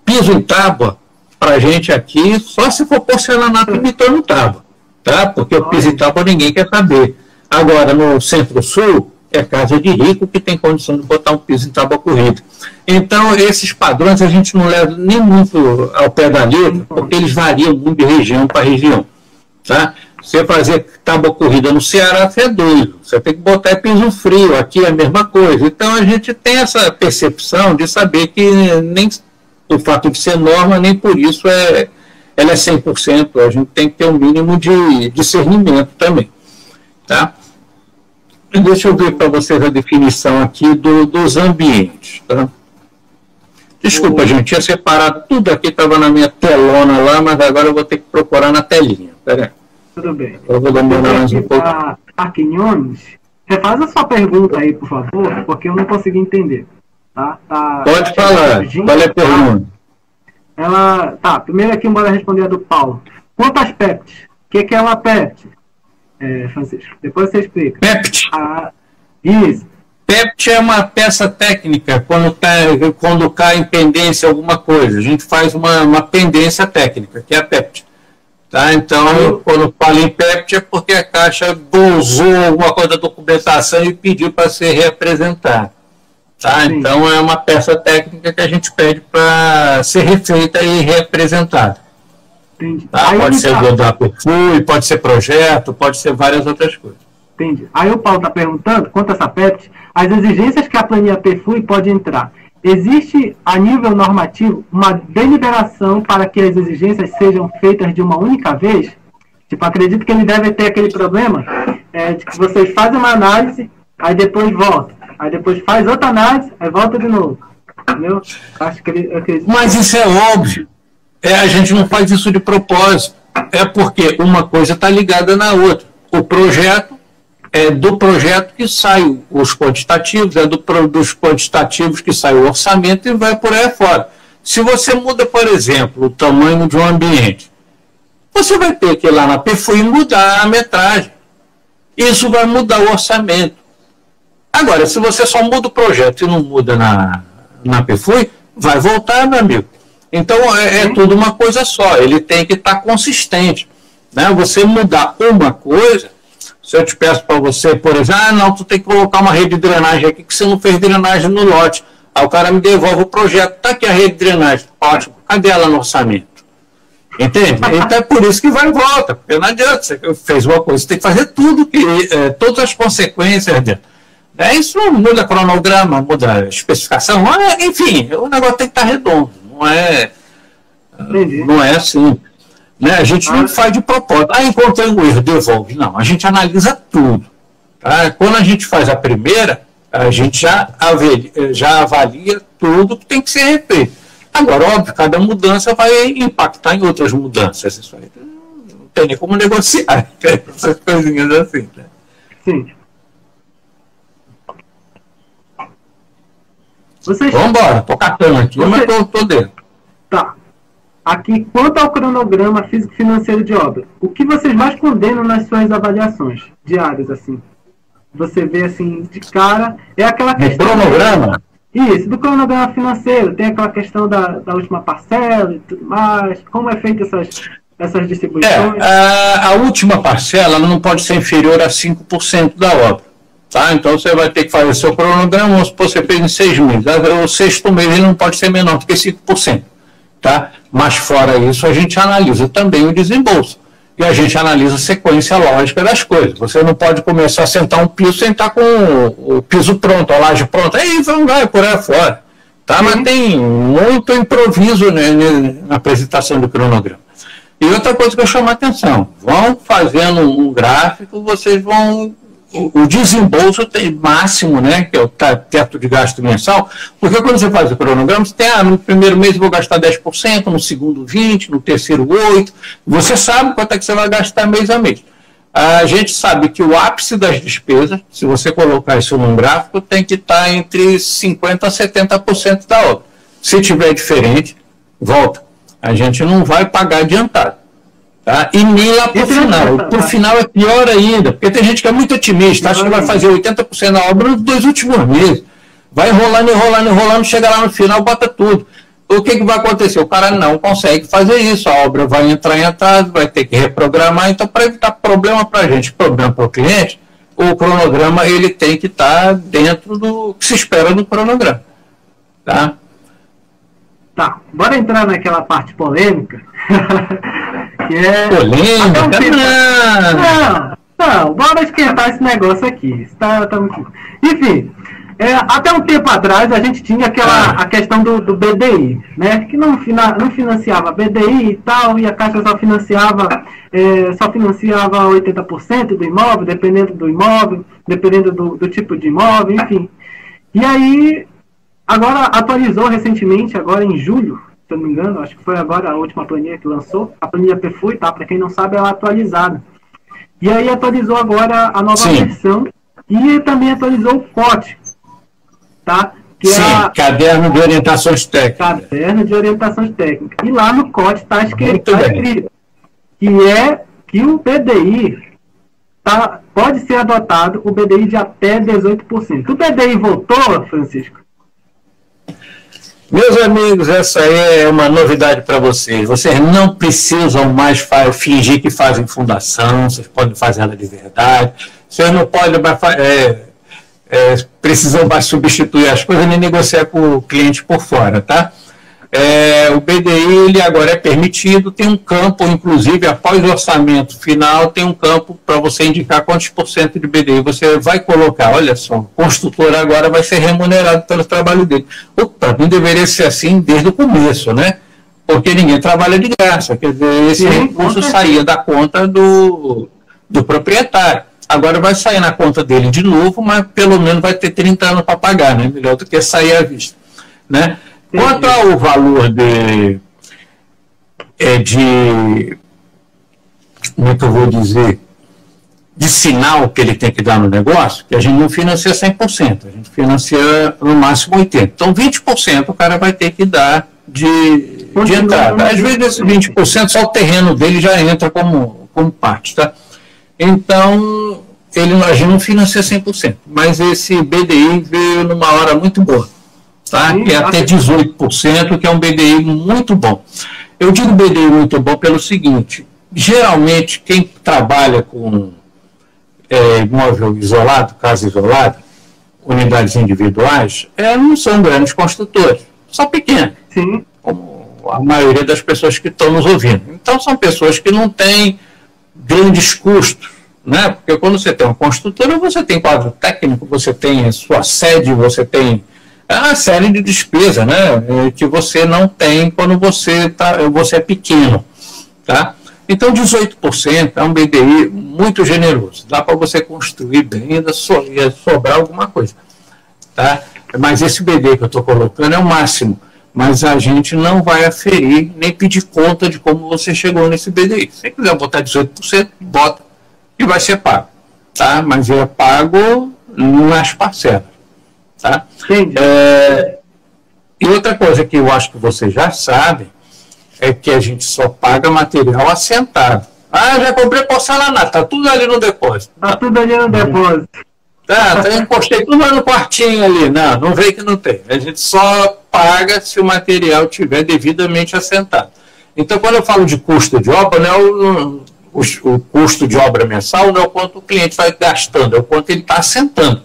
Piso em tábua, para a gente aqui, só se for porcelanato imitando tábua, tá? Porque o piso em tábua ninguém quer saber. Agora, no Centro-Sul, é casa de rico que tem condição de botar um piso em tábua corrida. Então, esses padrões a gente não leva nem muito ao pé da letra, porque eles variam muito de região para região, tá? Você fazer tábua corrida no Ceará, você é doido. Você tem que botar piso frio, aqui é a mesma coisa. Então, a gente tem essa percepção de saber que nem o fato de ser norma, nem por isso ela é 100%. A gente tem que ter um mínimo de discernimento também. Tá? E deixa eu ver para vocês a definição aqui dos ambientes. Tá? Desculpa, gente, tinha separado tudo aqui, estava na minha telona lá, mas agora eu vou ter que procurar na telinha. Pera aí. Tudo bem. Eu vou demorar mais um pouco. Arquinhones, refaz a sua pergunta aí, por favor, porque eu não consegui entender. Tá? Pode falar. Qual é a pergunta? Primeiro aqui, bora responder a do Paulo. Quanto às PEPT, o que é uma PEPT, Francisco? Depois você explica. PEPT? Isso. PEPT é uma peça técnica, quando cai em pendência alguma coisa. A gente faz uma pendência técnica, que é a PEPT. Tá? Então, quando falo em PEPT é porque a Caixa usou alguma coisa da documentação e pediu para ser reapresentada. Tá? Então, é uma peça técnica que a gente pede para ser refeita e reapresentada. Tá? Pode ser da PFUI, pode ser projeto, pode ser várias outras coisas. Entendi. Aí o Paulo está perguntando, quanto a essa PEPT, as exigências que a planilha PFUI pode entrar existe a nível normativo uma deliberação para que as exigências sejam feitas de uma única vez? Tipo, acredito que ele deve ter aquele problema de que vocês fazem uma análise, aí depois volta, aí depois faz outra análise, aí volta de novo. Entendeu? Acho que ele. Mas isso é óbvio. A gente não faz isso de propósito. É porque uma coisa está ligada na outra. O projeto é do projeto que sai os quantitativos, é dos quantitativos que sai o orçamento e vai por aí fora. Se você muda, por exemplo, o tamanho de um ambiente, você vai ter que ir lá na PFUI mudar a metragem. Isso vai mudar o orçamento. Agora, se você só muda o projeto e não muda na PFUI, vai voltar, meu amigo. Então, é tudo uma coisa só. Ele tem que estar consistente. Né? Você mudar uma coisa, se eu te peço para você, por exemplo, não, tu tem que colocar uma rede de drenagem aqui, que você não fez drenagem no lote. Aí o cara me devolve o projeto. Está aqui a rede de drenagem. Ótimo. Cadê ela no orçamento? Entende? Então é por isso que vai e volta. Porque não adianta, você fez uma coisa, você tem que fazer tudo, todas as consequências dentro. Isso não muda cronograma, muda especificação, enfim, o negócio tem que estar redondo, não é assim. Né? A gente não faz de propósito. Encontrei um erro, devolve. Não, a gente analisa tudo. Tá? Quando a gente faz a primeira, a gente já avalia tudo que tem que ser refeito. Agora, óbvio, cada mudança vai impactar em outras mudanças. Isso aí não tem nem como negociar. Essas coisinhas assim. Né? Sim. Vamos embora, estou catando aqui, mas estou dentro. Tá. Aqui, quanto ao cronograma físico-financeiro de obra, o que vocês mais condenam nas suas avaliações diárias, assim? Você vê, assim, de cara, é aquela questão... Do cronograma? Isso, do cronograma financeiro, tem aquela questão da última parcela e tudo mais, como é feita essas distribuições? A última parcela não pode ser inferior a 5% da obra. Tá? Então você vai ter que fazer seu cronograma, vamos supor, você fez em 6 meses. O sexto mês ele não pode ser menor do que 5%. Tá? Mas fora isso, a gente analisa também o desembolso. E a gente analisa a sequência lógica das coisas. Você não pode começar a sentar um piso sem estar com o piso pronto, a laje pronta. Aí vai por aí fora. Tá? Mas tem muito improviso, né, na apresentação do cronograma. E outra coisa que eu chamo a atenção, vão fazendo um gráfico, vocês vão... O desembolso tem máximo, né, que é o teto de gasto mensal, porque quando você faz o cronograma, você tem, no primeiro mês eu vou gastar 10%, no segundo 20%, no terceiro 8%, você sabe quanto é que você vai gastar mês a mês. A gente sabe que o ápice das despesas, se você colocar isso num gráfico, tem que estar entre 50% a 70% da obra. Se tiver diferente, volta. A gente não vai pagar adiantado. Tá? E nem lá para o final. Para o final é pior ainda, porque tem gente que é muito otimista, acha que vai fazer 80% da obra nos 2 últimos meses. Vai enrolando, chega lá no final, bota tudo. O que vai acontecer? O cara não consegue fazer isso, a obra vai entrar em atraso, vai ter que reprogramar. Então, para evitar problema para a gente, problema para o cliente, o cronograma ele tem que estar dentro do que se espera do cronograma. Tá? Tá, bora entrar naquela parte polêmica. Que é... Polêmica? Não, bora esquentar esse negócio aqui. Tá muito... Enfim, até um tempo atrás a gente tinha a questão do BDI, né? Que não financiava BDI e tal, e a Caixa só financiava 80% do imóvel, dependendo do imóvel, dependendo do tipo de imóvel, enfim. E aí, agora atualizou recentemente, agora em julho, se eu não me engano, acho que foi agora a última planilha que lançou, a planilha PFUI, tá? Para quem não sabe, ela é atualizada. E aí atualizou agora a nova versão e também atualizou o COT, tá? Que Caderno de Orientações Técnicas. Caderno de Orientações Técnicas. E lá no COT está escrito que o BDI pode ser adotado, o BDI de até 18%. O BDI voltou, Francisco? Meus amigos, essa aí é uma novidade para vocês. Vocês não precisam mais fingir que fazem fundação, vocês podem fazer ela de verdade. Vocês não podem mais precisam mais substituir as coisas nem negociar com o cliente por fora, tá? O BDI ele agora é permitido, tem um campo, inclusive após o orçamento final, tem um campo para você indicar quantos por cento de BDI você vai colocar. Olha só, o construtor agora vai ser remunerado pelo trabalho dele. Opa, não deveria ser assim desde o começo, né? Porque ninguém trabalha de graça, quer dizer, esse recurso saía da conta do proprietário. Agora vai sair na conta dele de novo, mas pelo menos vai ter 30 anos para pagar, né? Melhor do que sair à vista, né? Quanto ao valor como é que eu vou dizer, de sinal que ele tem que dar no negócio, que a gente não financia 100%, a gente financia no máximo 80%. Então 20% o cara vai ter que dar de entrada. Às vezes esse 20% só o terreno dele já entra como parte, tá? Então a gente não financia 100%, mas esse BDI veio numa hora muito boa. Tá? Que é até 18%, que é um BDI muito bom. Eu digo BDI muito bom pelo seguinte: geralmente quem trabalha com imóvel isolado, casa isolada, unidades individuais, não são grandes construtores, são pequenos, como a maioria das pessoas que estão nos ouvindo. Então são pessoas que não têm grandes custos, né? Porque quando você tem uma construtora, você tem quadro técnico, você tem sua sede, você tem uma série de despesas, né, que você não tem quando você é pequeno, tá? Então 18% é um BDI muito generoso, dá para você construir bem e ainda sobrar alguma coisa, tá? Mas esse BDI que eu estou colocando é o máximo, mas a gente não vai aferir nem pedir conta de como você chegou nesse BDI. Se você quiser botar 18%, bota e vai ser pago, tá? Mas é pago nas parcelas. Tá? E outra coisa que eu acho que vocês já sabem é que a gente só paga material assentado. Já comprei porcelanato, tá tudo ali no depósito. Tá tudo ali no depósito. Eu encostei tudo lá no quartinho ali. Não veio que não tem. A gente só paga se o material estiver devidamente assentado. Então, quando eu falo de custo de obra, não é o custo de obra mensal, não é o quanto o cliente vai gastando, é o quanto ele está assentando.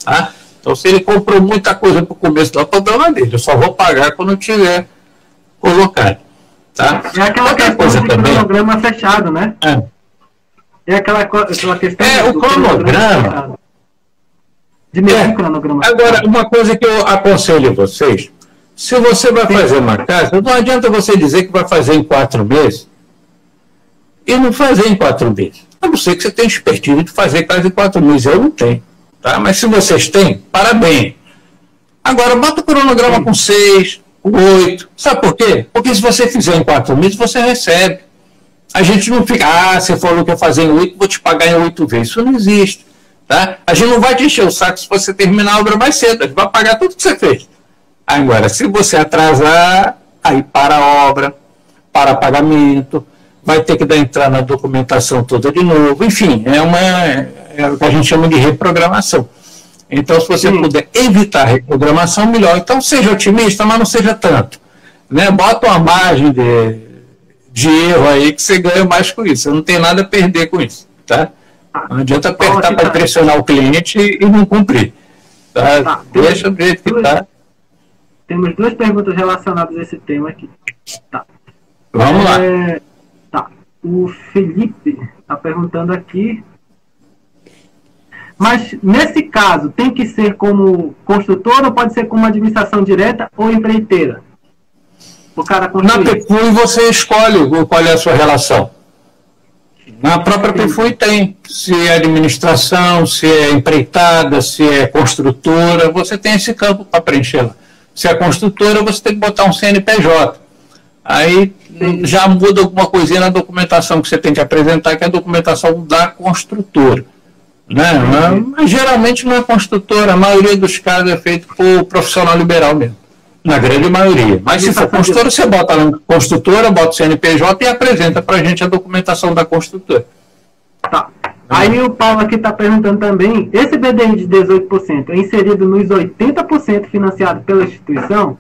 Tá? Então, se ele comprou muita coisa para o começo, da problema dele. Eu só vou pagar quando tiver colocado. Tá? É aquela questão de cronograma fechado, né? É aquela questão o cronograma. De medir cronograma. Agora, uma coisa que eu aconselho vocês, se você vai fazer uma casa, não adianta você dizer que vai fazer em 4 meses e não fazer em 4 meses. A não ser que você tenha expertise de fazer casa em 4 meses. Eu não tenho. Tá? Mas se vocês têm, parabéns. Agora, bota o cronograma com 6, com 8. Sabe por quê? Porque se você fizer em 4 meses, você recebe. A gente não fica, você falou que ia fazer em 8, vou te pagar em 8 vezes. Isso não existe. Tá? A gente não vai te encher o saco se você terminar a obra mais cedo. A gente vai pagar tudo que você fez. Agora, se você atrasar, aí para a obra, para pagamento, vai ter que dar entrada na documentação toda de novo. Enfim, é o que a gente chama de reprogramação. Então, se você puder evitar a reprogramação, melhor. Então, seja otimista, mas não seja tanto. Né? Bota uma margem de erro aí que você ganha mais com isso. Você não tem nada a perder com isso. Tá? Não adianta apertar para pressionar o cliente e não cumprir. Tá? Deixa do jeito que está. Temos 2 perguntas relacionadas a esse tema aqui. Tá. Vamos lá. Tá. O Felipe está perguntando aqui. Mas, nesse caso, tem que ser como construtor ou pode ser como administração direta ou empreiteira? O cara construir. Na PFUI você escolhe qual é a sua relação. Na própria PFUI tem. Se é administração, se é empreitada, se é construtora, você tem esse campo para preencher lá. Se é construtora, você tem que botar um CNPJ. Aí já muda alguma coisinha na documentação que você tem que apresentar, que é a documentação da construtora. Né? Mas geralmente não é construtora, a maioria dos casos é feito por profissional liberal mesmo, na grande maioria. Mas se for construtora, você bota lá construtora, bota o CNPJ e apresenta para a gente a documentação da construtora. Tá. Aí o Paulo aqui está perguntando também, esse BDI de 18% é inserido nos 80% financiado pela instituição?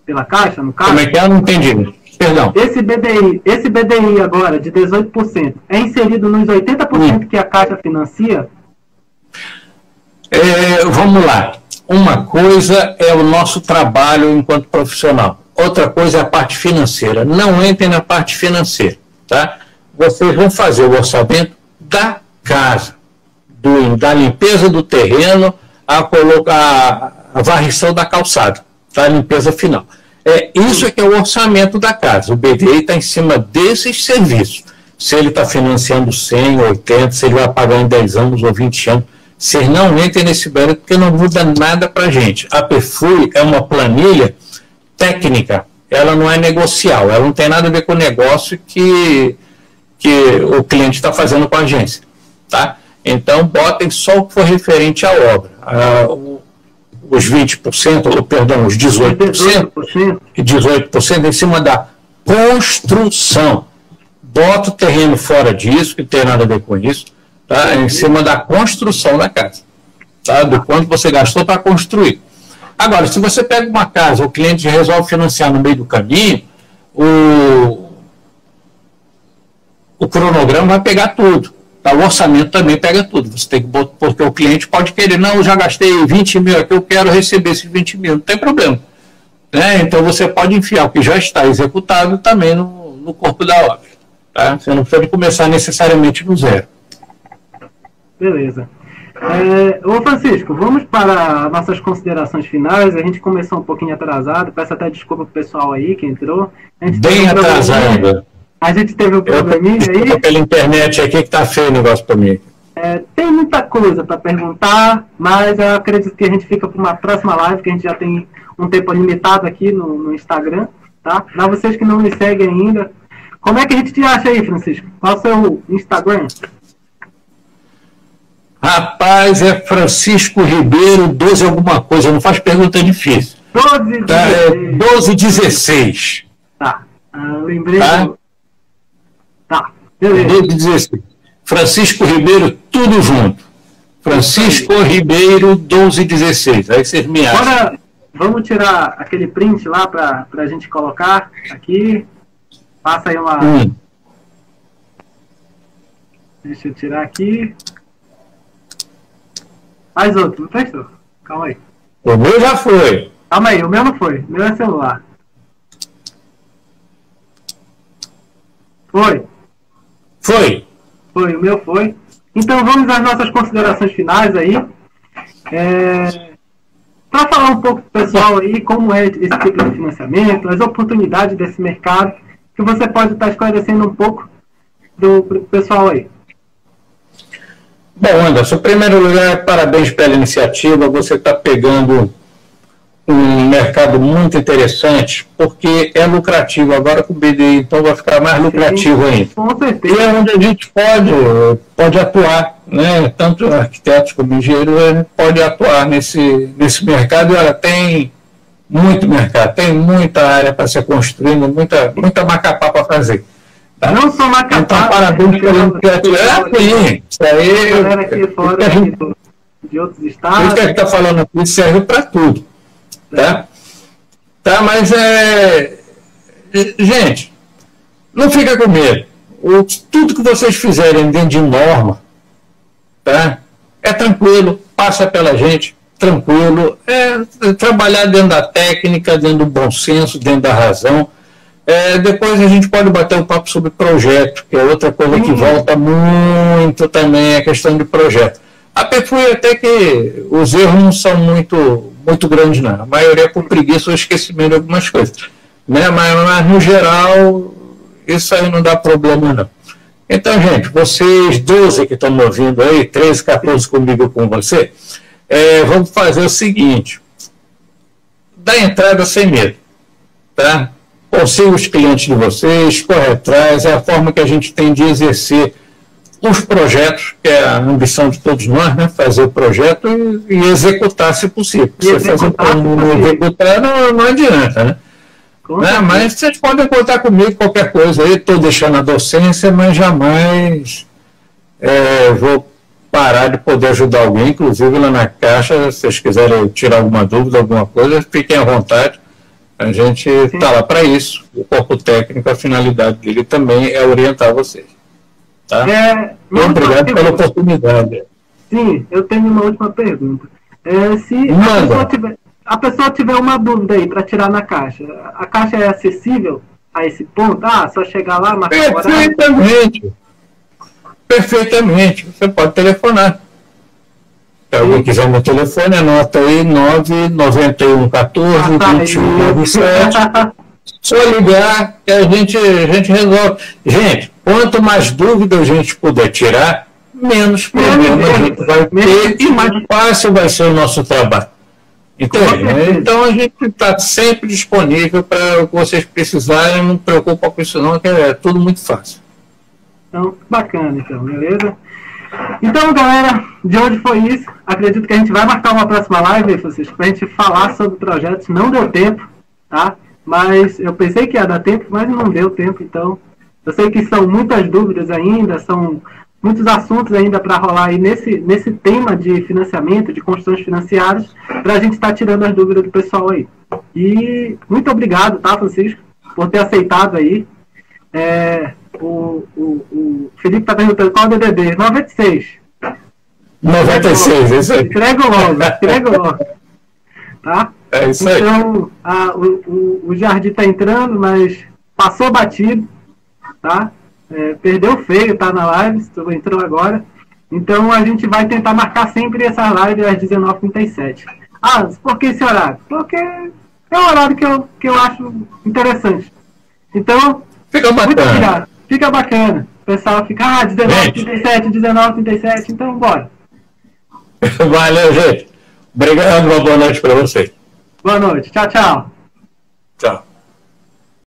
Pela Caixa, no caso? Como é que é? Eu não entendi. Perdão. Esse BDI agora, de 18%, é inserido nos 80% que a Caixa financia? Vamos lá. uma coisa é o nosso trabalho enquanto profissional, outra coisa é a parte financeira. Não entrem na parte financeira, tá? Vocês vão fazer o orçamento da casa, da limpeza do terreno, a varrição da calçada, tá? A limpeza final. Isso é que é o orçamento da casa. O BDI está em cima desses serviços. Se ele está financiando 100, 80, se ele vai pagar em 10 anos ou 20 anos, vocês não entrem nesse mérito porque não muda nada para a gente. A PFUI é uma planilha técnica, ela não é negocial, ela não tem nada a ver com o negócio que o cliente está fazendo com a agência. Tá? Então, botem só o que for referente à obra. Os 20%, ou perdão, os 18% em cima da construção. Bota o terreno fora disso, que não tem nada a ver com isso, tá? Em cima da construção da casa, tá? Do quanto você gastou para construir. Agora, se você pega uma casa, o cliente resolve financiar no meio do caminho, o cronograma vai pegar tudo, tá? O orçamento também pega tudo. Você tem que botar, porque o cliente pode querer, não, eu já gastei 20 mil aqui, eu quero receber esses 20 mil, não tem problema. Né? Então você pode enfiar o que já está executado também no corpo da obra. Tá? Você não precisa começar necessariamente no zero. Beleza. Ô Francisco, vamos para nossas considerações finais. A gente começou um pouquinho atrasado, peço até desculpa para o pessoal aí que entrou. Bem atrasado. A gente teve um probleminha aí. Pela internet aqui que tá feio o negócio para mim. Tem muita coisa para perguntar, mas eu acredito que a gente fica para uma próxima live, que a gente já tem um tempo limitado aqui no Instagram. Tá? Para vocês que não me seguem ainda, como é que a gente te acha aí, Francisco? Qual é o seu Instagram? Rapaz, é Francisco Ribeiro 12 alguma coisa, não faz pergunta difícil. 1216. Tá, lembrei. Tá, beleza. 1216. Francisco Ribeiro, tudo junto. Francisco Ribeiro 1216. Aí vocês me acham. Agora, vamos tirar aquele print lá para a gente colocar aqui. Passa aí uma... Deixa eu tirar aqui. Mais outro, não prestou? Calma aí. O meu já foi. Calma aí, o meu não foi. O meu é celular. Foi. Foi, o meu foi. Então vamos às nossas considerações finais aí. Para falar um pouco pro pessoal aí como é esse tipo de financiamento, as oportunidades desse mercado, que você pode estar esclarecendo um pouco do pessoal aí. Bom, Anderson, em primeiro lugar, parabéns pela iniciativa. Você está pegando um mercado muito interessante, porque é lucrativo. Agora com o BDI, então vai ficar mais lucrativo ainda. Com certeza. E é onde a gente pode atuar, né? Tanto arquitetos como engenheiros, a gente pode atuar nesse mercado. E olha, tem muito mercado, tem muita área para ser construída, muita macapá para fazer. Tá? Não só macapá. Então, parabéns pela iniciativa. Isso aí. Galera aqui fora de outros estados. Isso que a gente está falando aqui serve para tudo. Tá, mas gente, não fica com medo. Tudo que vocês fizerem dentro de norma, tá? É tranquilo, passa pela gente, tranquilo. Trabalhar dentro da técnica, dentro do bom senso, dentro da razão. Depois a gente pode bater um papo sobre projeto, que é outra coisa que volta muito também, a questão de projeto. A PFUI até que os erros não são muito grandes, não. A maioria é por preguiça ou esquecimento de algumas coisas. Né? Mas, no geral, isso aí não dá problema, não. Então, gente, vocês 12 que estão me ouvindo aí, 13, 14 comigo com você, vamos fazer o seguinte: dá entrada sem medo, tá? Consiga os clientes de vocês, corre atrás, é a forma que a gente tem de exercer os projetos, que é a ambição de todos nós, né? Fazer o projeto e executar, se possível. Você fazer não executar, não adianta, né? Mas vocês podem contar comigo qualquer coisa aí, estou deixando a docência, mas jamais vou parar de poder ajudar alguém, inclusive lá na Caixa, se vocês quiserem tirar alguma dúvida, alguma coisa, fiquem à vontade. A gente está lá para isso. O corpo técnico, a finalidade dele também é orientar vocês. Tá? Obrigado pela oportunidade. Sim, eu tenho uma última pergunta. Se a pessoa tiver uma dúvida aí para tirar na Caixa, a Caixa é acessível a esse ponto? Só chegar lá, marcar o horário? Perfeitamente. Perfeitamente. Você pode telefonar. Se alguém quiser meu telefone, anota aí 99114-2197. Só ligar que a gente resolve. Gente, quanto mais dúvida a gente puder tirar, menos problema a gente vai ter e mais fácil vai ser o nosso trabalho. Entende? Então a gente está sempre disponível para o que vocês precisarem, não preocupa com isso não, que é tudo muito fácil. Então, bacana então, beleza? Então, galera, de hoje foi isso. Acredito que a gente vai marcar uma próxima live, Francisco, para a gente falar sobre projetos. Não deu tempo, tá? Mas eu pensei que ia dar tempo, mas não deu tempo, então. Eu sei que são muitas dúvidas ainda, são muitos assuntos ainda para rolar aí nesse tema de financiamento, de construções financiadas, para a gente estar tirando as dúvidas do pessoal aí. E muito obrigado, tá, Francisco, por ter aceitado aí. O Felipe está perguntando qual é o DDD? 96. 96, é isso aí. Entrego logo. Tá? É isso aí. Então, o Jardim está entrando, mas passou batido, tá? Perdeu feio, tá na live, entrou agora. Então, a gente vai tentar marcar sempre essa live às 19h37. Por que esse horário? Porque é um horário que eu acho interessante. Então, fica bacana. Muito obrigado. Fica bacana. O pessoal fica, 19h37, então bora. Valeu, gente. Obrigado, uma boa noite para vocês. Boa noite. Tchau, tchau. Tchau.